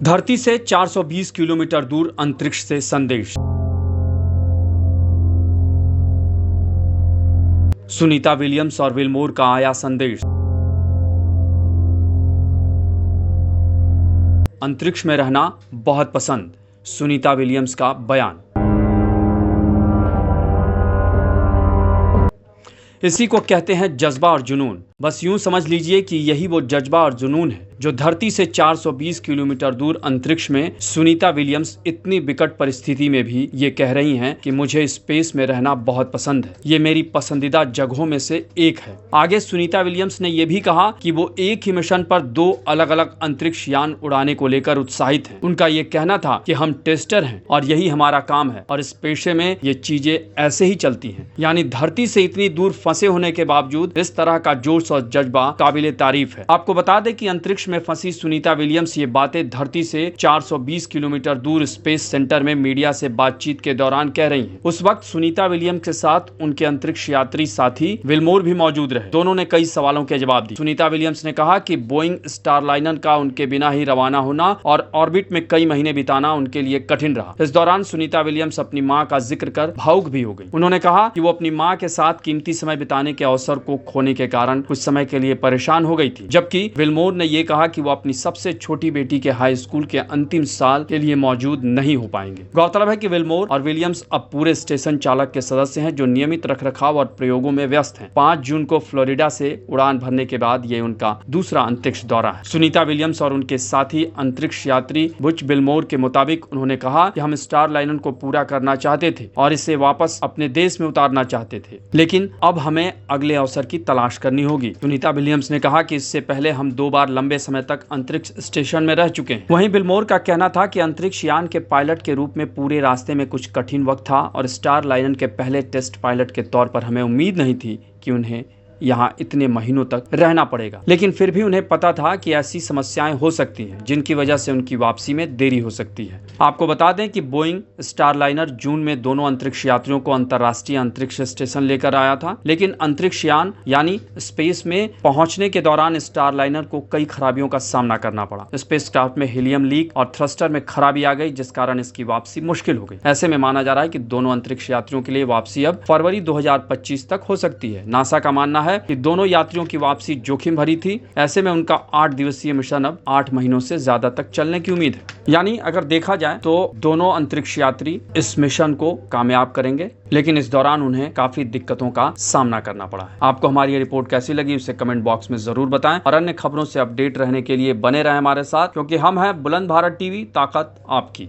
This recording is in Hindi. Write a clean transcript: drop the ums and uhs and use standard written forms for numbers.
धरती से 420 किलोमीटर दूर अंतरिक्ष से संदेश। सुनीता विलियम्स और विलमोर का आया संदेश। अंतरिक्ष में रहना बहुत पसंद, सुनीता विलियम्स का बयान। इसी को कहते हैं जज्बा और जुनून। बस यूं समझ लीजिए कि यही वो जज्बा और जुनून है जो धरती से 420 किलोमीटर दूर अंतरिक्ष में सुनीता विलियम्स इतनी विकट परिस्थिति में भी ये कह रही हैं कि मुझे स्पेस में रहना बहुत पसंद है, ये मेरी पसंदीदा जगहों में से एक है। आगे सुनीता विलियम्स ने यह भी कहा कि वो एक ही मिशन पर 2 अलग अलग अंतरिक्ष यान उड़ाने को लेकर उत्साहित हैं। उनका ये कहना था कि हम टेस्टर हैं और यही हमारा काम है और इस पेशे में ये चीजें ऐसे ही चलती हैं। यानी धरती से इतनी दूर फंसे होने के बावजूद इस तरह का जोश और जज्बा काबिले तारीफ है। आपको बता दें कि अंतरिक्ष में फंसी सुनीता विलियम्स ये बातें धरती से 420 किलोमीटर दूर स्पेस सेंटर में मीडिया से बातचीत के दौरान कह रही हैं। उस वक्त सुनीता विलियम्स के साथ उनके अंतरिक्ष यात्री साथी विलमोर भी मौजूद रहे। दोनों ने कई सवालों के जवाब दिए। सुनीता विलियम्स ने कहा कि बोइंग स्टारलाइनर का उनके बिना ही रवाना होना और ऑर्बिट में कई महीने बिताना उनके लिए कठिन रहा। इस दौरान सुनीता विलियम्स अपनी मां का जिक्र कर भावुक भी हो गई। उन्होंने कहा कि वो अपनी मां के साथ कीमती समय बिताने के अवसर को खोने के कारण कुछ समय के लिए परेशान हो गई थी। जबकि विलमोर ने यह कहा कि वो अपनी सबसे छोटी बेटी के हाई स्कूल के अंतिम साल के लिए मौजूद नहीं हो पाएंगे। गौरतलब है कि विलमोर और विलियम्स अब पूरे स्टेशन चालक के सदस्य हैं जो नियमित रखरखाव और प्रयोगों में व्यस्त हैं। 5 जून को फ्लोरिडा से उड़ान भरने के बाद ये उनका दूसरा अंतरिक्ष दौरा है। सुनीता विलियम्स और उनके साथी अंतरिक्ष यात्री बुच विलमोर के मुताबिक उन्होंने कहा कि हम स्टारलाइनर को पूरा करना चाहते थे और इसे वापस अपने देश में उतारना चाहते थे, लेकिन अब हमें अगले अवसर की तलाश करनी होगी। सुनीता विलियम्स ने कहा कि इससे पहले हम 2 बार लंबे समय तक अंतरिक्ष स्टेशन में रह चुके हैं। वहीं विलमोर का कहना था कि अंतरिक्ष यान के पायलट के रूप में पूरे रास्ते में कुछ कठिन वक्त था और स्टारलाइनर के पहले टेस्ट पायलट के तौर पर हमें उम्मीद नहीं थी कि उन्हें यहाँ इतने महीनों तक रहना पड़ेगा, लेकिन फिर भी उन्हें पता था कि ऐसी समस्याएं हो सकती हैं जिनकी वजह से उनकी वापसी में देरी हो सकती है। आपको बता दें कि बोइंग स्टारलाइनर जून में दोनों अंतरिक्ष यात्रियों को अंतर्राष्ट्रीय अंतरिक्ष स्टेशन लेकर आया था, लेकिन अंतरिक्ष यान यानी स्पेस में पहुंचने के दौरान स्टारलाइनर को कई खराबियों का सामना करना पड़ा। स्पेसक्राफ्ट में हीलियम लीक और थ्रस्टर में खराबी आ गई, जिस कारण इसकी वापसी मुश्किल हो गई। ऐसे में माना जा रहा है कि दोनों अंतरिक्ष यात्रियों के लिए वापसी अब फरवरी 2025 तक हो सकती है। नासा का मानना है कि दोनों यात्रियों की वापसी जोखिम भरी थी। ऐसे में उनका 8 दिवसीय मिशन अब 8 महीनों से ज्यादा तक चलने की उम्मीद है। यानी अगर देखा जाए तो दोनों अंतरिक्ष यात्री इस मिशन को कामयाब करेंगे, लेकिन इस दौरान उन्हें काफी दिक्कतों का सामना करना पड़ा है। आपको हमारी ये रिपोर्ट कैसी लगी उसे कमेंट बॉक्स में जरूर बताएं और अन्य खबरों से अपडेट रहने के लिए बने रहें हमारे साथ, क्योंकि हम हैं बुलंद भारत टीवी, ताकत आपकी।